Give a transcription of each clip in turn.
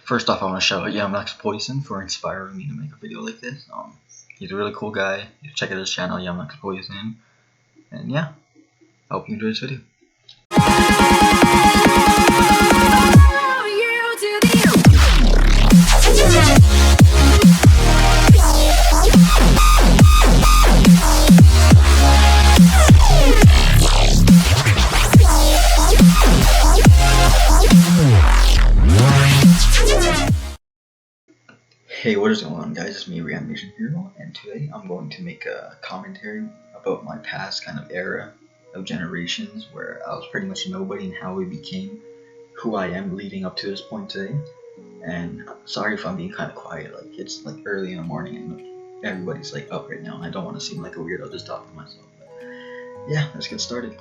First off, I want to shout out Yama Poison for inspiring me to make a video like this. He's a really cool guy. Check out his channel, Yama Poison. And yeah, I hope you enjoy this video. Hey, what is going on, guys? It's me, Reanimation Hero, and today I'm going to make a commentary about my past kind of era of generations where I was pretty much nobody and how we became who I am leading up to this point today. And sorry if I'm being kind of quiet, like it's like early in the morning and everybody's like up right now and I don't want to seem like a weirdo just talking to myself. But yeah, let's get started.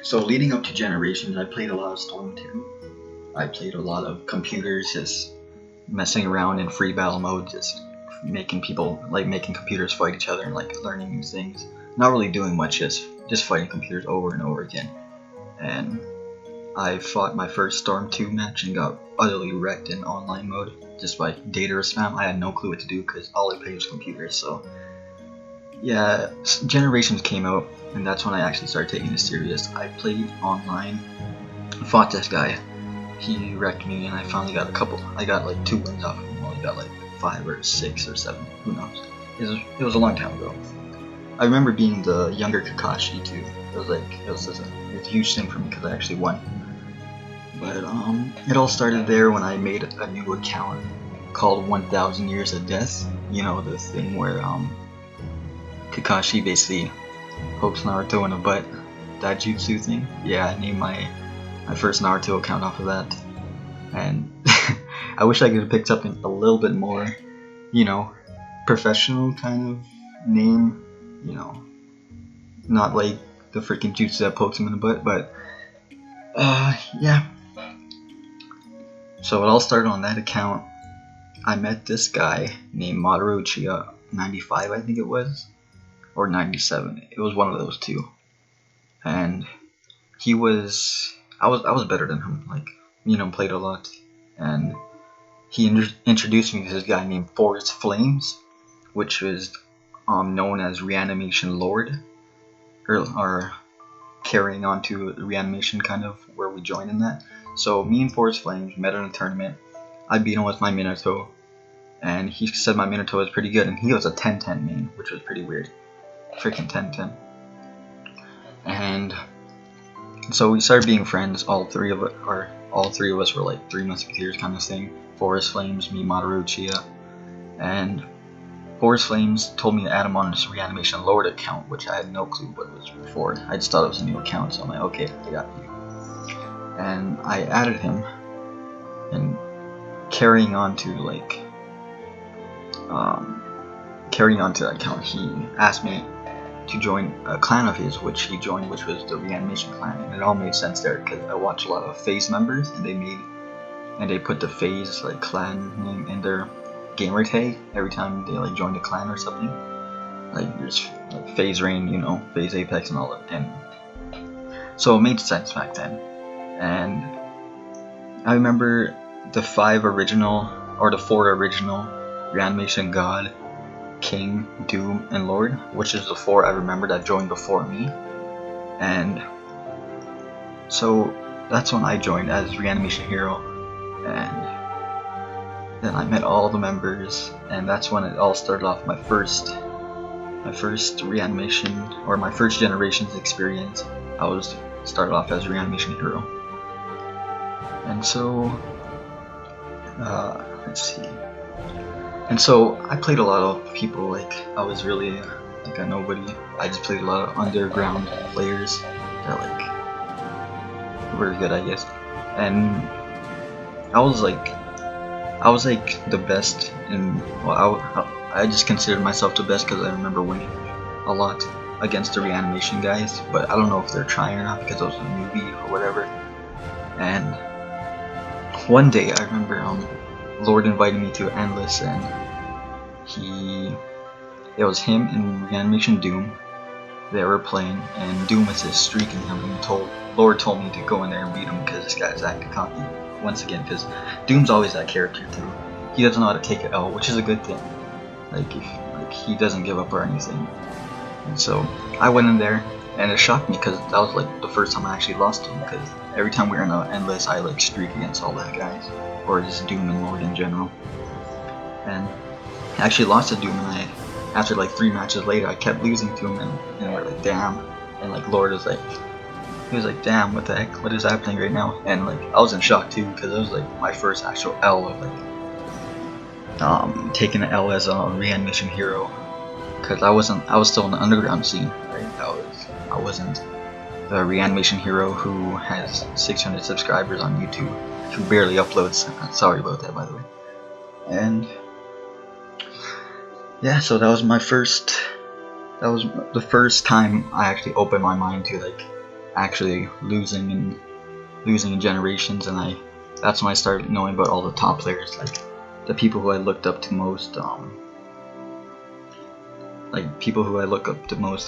So leading up to generations, I played a lot of Storm 2. I played a lot of computers, just messing around in free battle mode, just making people, like making computers fight each other and like learning new things. Not really doing much, just fighting computers over and over again. And I fought my first Storm 2 match and got utterly wrecked in online mode just by data spam. I had no clue what to do because all I played was computers. So yeah, Generations came out and that's when I actually started taking it serious. I played online, fought this guy. He wrecked me and I finally got I got like 2 wins off of him. Well, he got like 5 or 6 or 7, who knows. It was a long time ago. I remember being the younger Kakashi too. It was a huge thing for me because I actually won. But it all started there when I made a new account called 1000 Years of Death. You know, the thing where Kakashi basically pokes Naruto in the butt. That jutsu thing. Yeah, I named my first Naruto account off of that, and I wish I could have picked something a little bit more, you know, professional kind of name, you know, not like the freaking jutsu that pokes him in the butt, but yeah. So it all started on that account. I met this guy named Mamoru Uchiha, 95 I think it was, or 97, it was one of those two, and he was, I was better than him, like, you know, played a lot, and he introduced me to this guy named Forest Flames, which was known as Reanimation Lord, or carrying on to Reanimation, kind of where we joined in that. So me and Forest Flames met in a tournament. I beat him with my Minato, and he said my Minato was pretty good, and he was a 10-10 main, which was pretty weird, freaking 10-10, and so we started being friends. All three of us were like 3 musketeers kind of thing. Forest Flames, me, Mamoru Uchiha, and Forest Flames told me to add him on his Reanimation Lord account, which I had no clue what it was before. I just thought it was a new account, so I'm like, okay, I got you. And I added him, and carrying on to that account, he asked me to join a clan of his, which he joined, which was the Reanimation clan, and it all made sense there because I watch a lot of FaZe members, and they put the FaZe like clan name in their gamer tag every time they like joined a clan or something. Like there's like FaZe Rain, you know, FaZe Apex and all that, and so it made sense back then. And I remember the 4 original Reanimation God, King, Doom, and Lord, which is the 4 I remember that joined before me. And so that's when I joined as Reanimation Hero, and then I met all the members, and that's when it all started off. My first Reanimation, or my first Generations experience, I was started off as Reanimation Hero. And so let's see. And so I played a lot of people, like I was really like a nobody. I just played a lot of underground players that like were good, I guess. And I was like the best, and well, I just considered myself the best because I remember winning a lot against the Reanimation guys. But I don't know if they're trying or not because I was a newbie or whatever. And one day I remember Lord invited me to Endless, and it was him and Reanimation Doom. They were playing, and Doom was his streak in him, and Lord told me to go in there and beat him because this guy's acting cocky. once again, because Doom's always that character too. He doesn't know how to take an L, which is a good thing. Like he doesn't give up or anything. And so I went in there, and it shocked me because that was like the first time I actually lost to him. Because every time we were in an endless, I like streak against all that guys, or just Doom and Lord in general. And I actually lost to Doom, and after like 3 matches later, I kept losing to him, and we're like, damn. And like Lord was like, he was like, damn, what the heck, what is happening right now? And like I was in shock too, because it was like my first actual L of like taking an L as a Reanimation Hero, because I was still in the underground scene, right? I wasn't the Reanimation Hero who has 600 subscribers on YouTube, who barely uploads. Sorry about that, by the way. And yeah, so that was the first time I actually opened my mind to like actually losing in generations, and that's when I started knowing about all the top players, like the people who I looked up to most,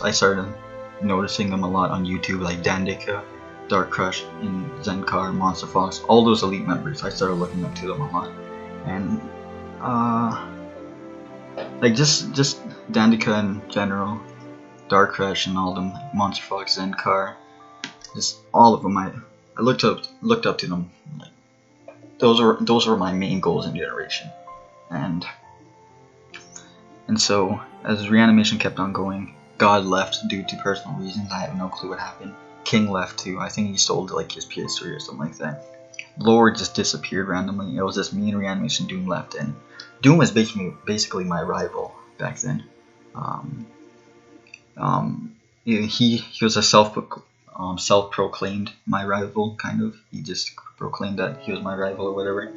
I started noticing them a lot on YouTube, like Dandika, Dark Crush, and Zenkar, Monster Fox, all those elite members. I started looking up to them a lot, and like just Dandika in general, Dark Crush, and all them, like Monster Fox, Zenkar, just all of them. I looked up to them. Like those were my main goals in generation, and so as Reanimation kept on going, God left due to personal reasons. I have no clue what happened. King left too. I think he sold like his PS3 or something like that. Lord just disappeared randomly. It was just me and Reanimation. Doom left, and Doom was basically my rival back then. He was a self-proclaimed my rival, kind of. He just proclaimed that he was my rival or whatever.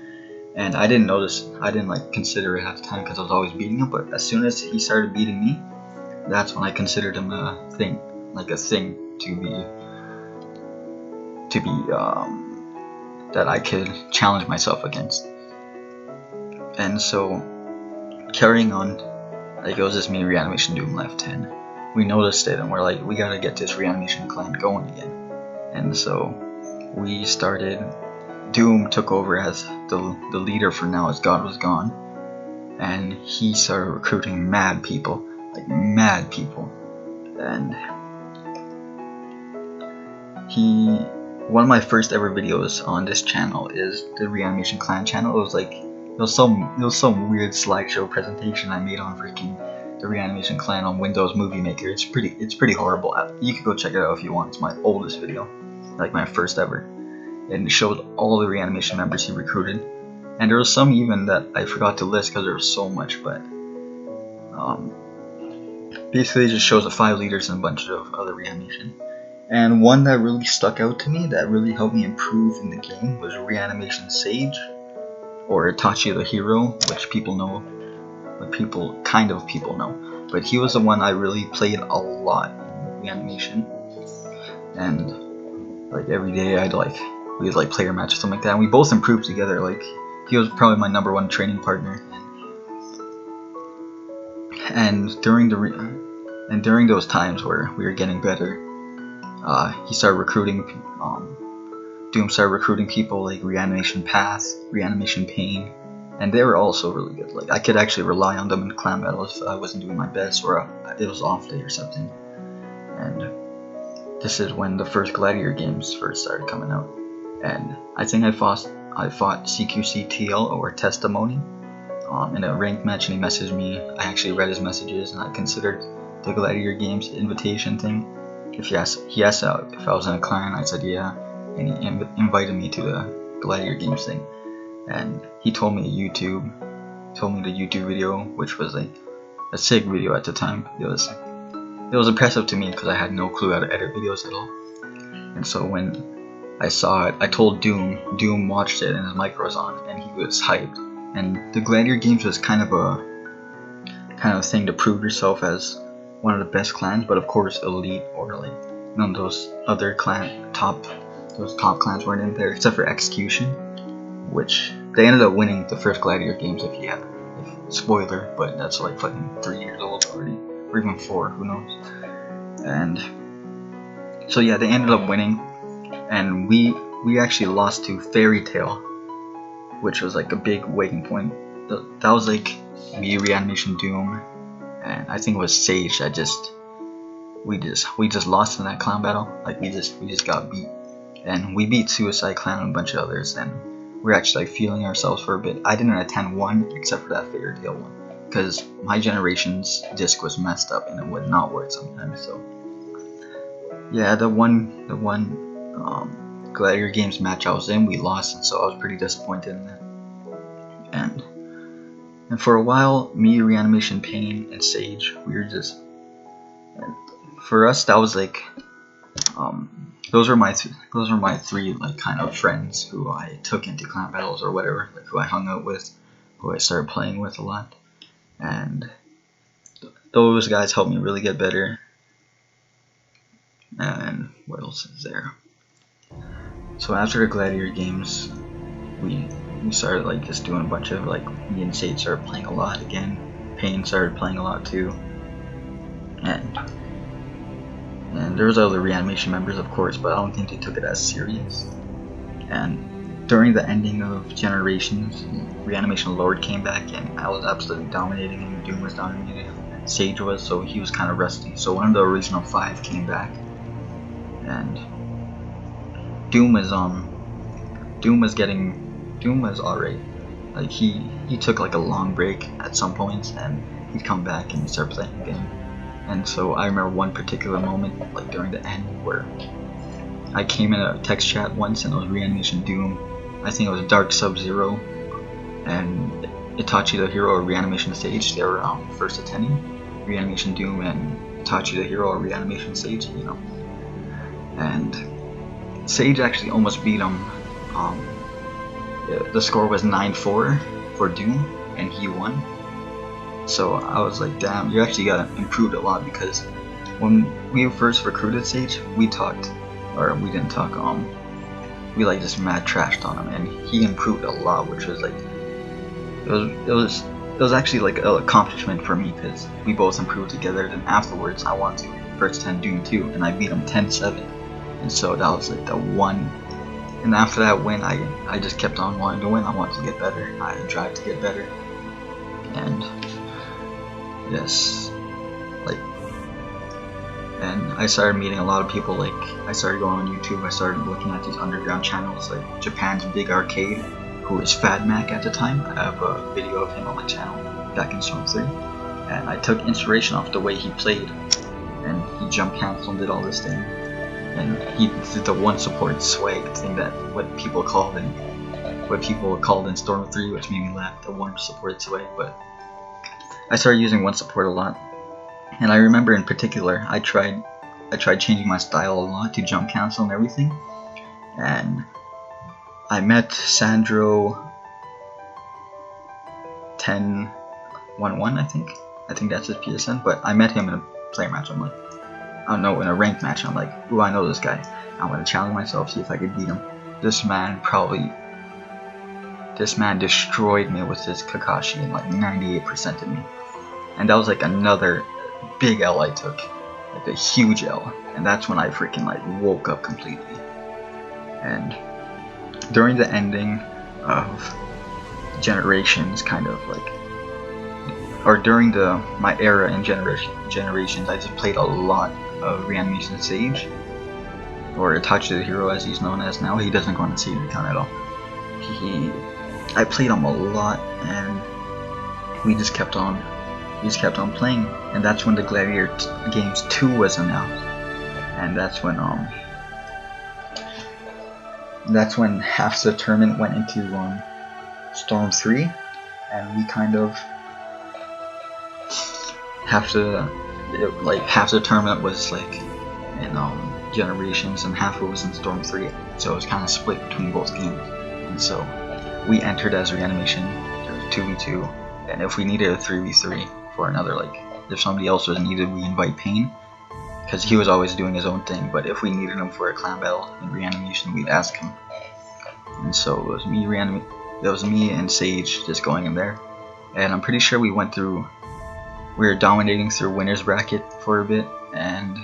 And I didn't notice, I didn't like consider it at the time because I was always beating him. But as soon as he started beating me, that's when I considered him a thing to be that I could challenge myself against. And so carrying on, like it was just me and Reanimation. Doom left, and we noticed it, and we're like, we gotta get this Reanimation clan going again. And so we started. Doom took over as the leader for now, as God was gone, and he started recruiting mad people, and one of my first ever videos on this channel is the Reanimation Clan channel. It was some weird slideshow presentation I made on freaking the Reanimation Clan on Windows Movie Maker. It's pretty horrible. You could go check it out if you want. It's my oldest video, like my first ever. And it showed all the Reanimation members he recruited, and there was some even that I forgot to list because there was so much. But basically, it just shows the 5 leaders and a bunch of other Reanimation. And one that really stuck out to me, that really helped me improve in the game, was Reanimation Sage, or Itachi the Hero, which people know, kind of people know. But he was the one I really played a lot in Reanimation, and like every day we'd like player match or something like that, and we both improved together. Like he was probably my #1 training partner, and during those times where we were getting better, he started recruiting. Doom started recruiting people like Reanimation Path, Reanimation Pain, and they were also really good. Like I could actually rely on them in clan battles if I wasn't doing my best, or it was off day or something. And this is when the first Gladiator Games first started coming out, and I think I fought CQC TL, or Testimony, in a ranked match, and he messaged me. I actually read his messages, and I considered the Gladiator Games invitation thing. He asked if I was in a clan. I said yeah, and he invited me to the Gladiator Games thing. And he told me the YouTube video, which was like a sick video at the time. It was impressive to me because I had no clue how to edit videos at all. And so when I saw it, I told Doom. Doom watched it and his mic was on, and he was hyped. And the Gladiator Games was kind of a thing to prove yourself as one of the best clans, but of course elite, or like none of those other top clans weren't in there except for Execution, which they ended up winning the first Gladiator Games. Spoiler, but that's like fucking 3 years old already, or even 4, who knows. And so yeah, they ended up winning, and we actually lost to Fairy Tail, which was like a big waking point. That was like me, Reanimation Doom, and I think it was Sage that we just lost in that clan battle. Like we just got beat, and we beat Suicide Clan and a bunch of others, and we were actually like feeling ourselves for a bit. I didn't attend one except for that Fairy Tale one, because my generation's disc was messed up and it would not work sometimes. So yeah, the one Gladiator Games match I was in, we lost, and so I was pretty disappointed in that. And for a while, me, Reanimation Pain, and Sage, we were just, and for us that was like, those were my three like kind of friends who I took into clan battles or whatever, like who I hung out with, who I started playing with a lot, and those guys helped me really get better. And what else is there? So after the Gladiator Games, we started like just doing a bunch of, like, me and Sage started playing a lot again. Pain started playing a lot too, and there was other Reanimation members, of course, but I don't think they took it as serious. And during the ending of Generations, Reanimation Lord came back, and I was absolutely dominating, and Doom was dominating. Sage was, so he was kind of rusty. So one of the original 5 came back, and Doom was alright. Like he took like a long break at some points, and he'd come back and he'd start playing again. And so I remember one particular moment, like during the end, where I came in a text chat once, and it was Reanimation Doom. I think it was Dark Sub-Zero and Itachi the Hero or Reanimation Sage. They were first attending. Reanimation Doom and Itachi the Hero or Reanimation Sage, you know. And Sage actually almost beat him. The score was 9-4 for Doom, and he won. So I was like, damn, you actually got improved a lot, because when we first recruited Sage, we didn't talk, we like just mad trashed on him, and he improved a lot, which was like, it was actually like an accomplishment for me, because we both improved together. Then afterwards, I wanted to first attend Doom 2, and I beat him 10-7, and so that was like the one. And after that win, I just kept on wanting to win. I wanted to get better. I tried to get better, and yes, like, and I started meeting a lot of people. Like, I started going on YouTube. I started looking at these underground channels, like Japan's Big Arcade, who is Fad Mac at the time. I have a video of him on my channel back in Storm 3, and I took inspiration off the way he played, and he jump canceled and did all this thing. And he did the one support swag thing, that what people called in Storm 3, which made me laugh, the one support swag. But I started using one support a lot, and I remember in particular I tried changing my style a lot to jump cancel and everything. And I met Sandro 10-1-1, I think that's his PSN, but I met him in a player match. I'm like, I don't know, in a ranked match, I'm like, ooh, I know this guy. I'm gonna challenge myself, see if I could beat him. This man destroyed me with his Kakashi and like 98% of me. And that was like another big L I took, like a huge L. And that's when I freaking like woke up completely. And during the ending of Generations, kind of like, or during my era in Generations, I just played a lot of Reanimation Sage, or Itachi the Hero as he's known as now. He doesn't go on the Sage account at all. I played him a lot, and we just kept on playing. And that's when the Gladiator Games 2 was announced, and that's when half the tournament went into Storm 3, and we kind of half the tournament was like in Generations, and half of it was in Storm 3, so it was kind of split between both games. And so we entered as Reanimation 2v2, and if we needed a 3v3 for another, like if somebody else was needed, we invite Pain, because he was always doing his own thing. But if we needed him for a clan battle in Reanimation, we'd ask him. And so it was me and Sage just going in there, and I'm pretty sure we were dominating through winner's bracket for a bit, and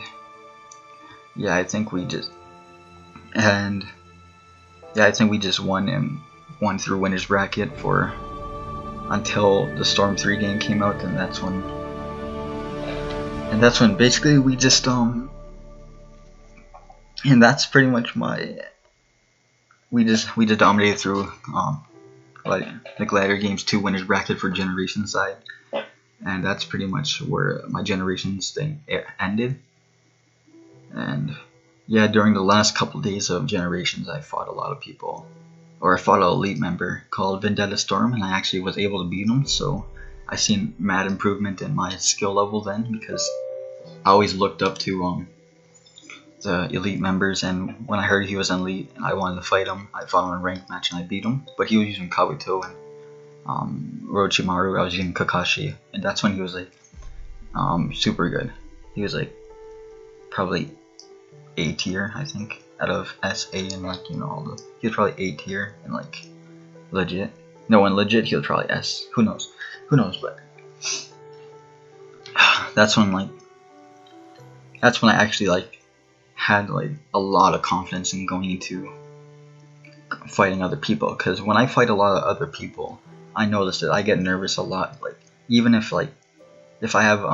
yeah, I think we just won, and won through winners bracket for until the Storm 3 game came out, and that's when basically we just and that's pretty much we just dominated through like the Gladiator Games 2 winners bracket for Generation side, and that's pretty much where my Generations thing ended. And yeah, during the last couple days of Generations, I fought a lot of people, or I fought an elite member called Vendetta Storm, and I actually was able to beat him. So I seen mad improvement in my skill level then, because I always looked up to the elite members, and when I heard he was elite and I wanted to fight him, I fought him in a ranked match and I beat him. But he was using Kabuto and Orochimaru, I was using Kakashi, and that's when he was like super good. He was like probably A tier, I think, out of SA and like, you know, all the, he was probably A tier and like legit. No, in legit he was probably S. Who knows? But that's when I actually like had like a lot of confidence in going into fighting other people, because when I fight a lot of other people, I notice that I get nervous a lot. Like even if I have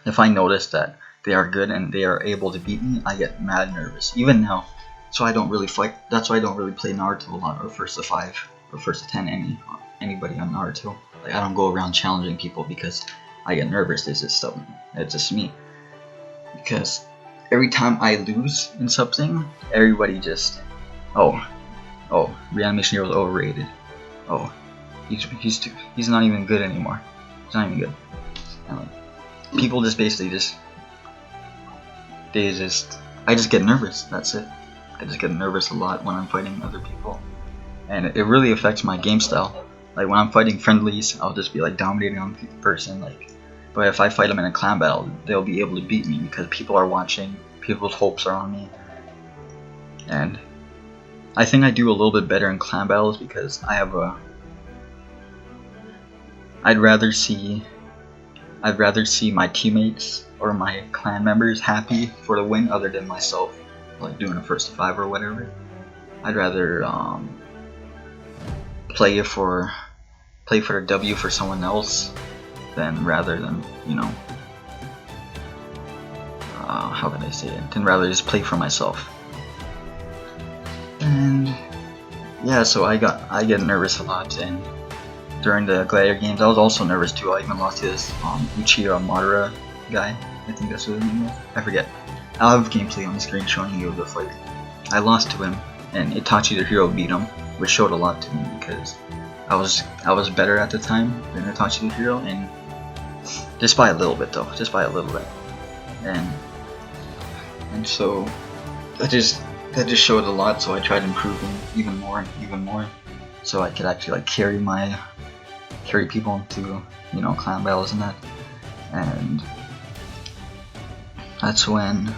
if I notice that they are good and they are able to beat me, I get mad nervous. Even now, so I don't really fight. That's why I don't really play Naruto a lot, or First to 5, or First to 10, anybody on Naruto. Like I don't go around challenging people because I get nervous. It's just me. Because every time I lose in something, everybody just, oh, Reanimation Hero is overrated. Oh, he's not even good anymore. He's not even good. And like, people just basically I just get nervous. That's it. I just get nervous a lot when I'm fighting other people, and it really affects my game style. Like when I'm fighting friendlies, I'll just be like dominating on the person, like. But if I fight them in a clan battle, they'll be able to beat me because people are watching, people's hopes are on me. And I think I do a little bit better in clan battles because I have I'd rather see my teammates or my clan members happy for the win other than myself, like doing a First to 5 or whatever. I'd rather play for the W for someone else rather than, you know, how can I say it? Than rather just play for myself. And yeah, so I get nervous a lot, and during the Gladiator Games I was also nervous too. I even lost to this Uchiha Madara guy. I think that's what his name was. I forget. I'll have gameplay on the screen showing you the fight. I lost to him, and Itachi the hero beat him, which showed a lot to me because I was better at the time than Itachi the hero, and just by a little bit though, and so that just showed a lot. So I tried improving even more, so I could actually like carry people into, you know, clan battles and that. And that's when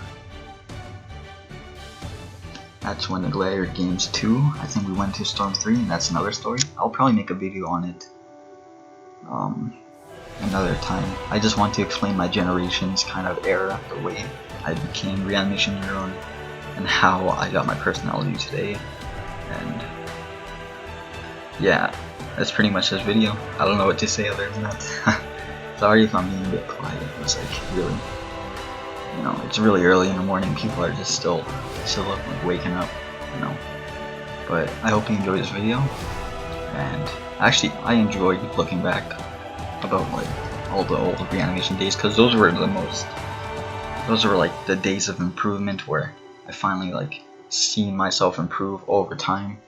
the Gladiator Games 2, I think we went to Storm 3, and that's another story. I'll probably make a video on it another time. I just want to explain my Generations kind of era, the way I became Reanimation Hero, and how I got my personality today. And yeah, that's pretty much this video. I don't know what to say other than that. Sorry if I'm being a bit quiet. It's like really, you know, it's really early in the morning. People are just still like waking up, you know. But I hope you enjoyed this video, and actually I enjoyed looking back about like all the old Reanimation days, because those were like the days of improvement where I finally like seen myself improve over time,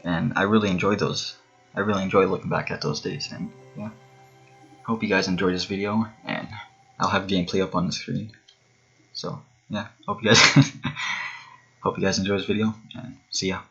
and I really enjoyed those. I really enjoy looking back at those days. And yeah, hope you guys enjoyed this video, and I'll have gameplay up on the screen. So yeah, hope you guys enjoy this video, and see ya.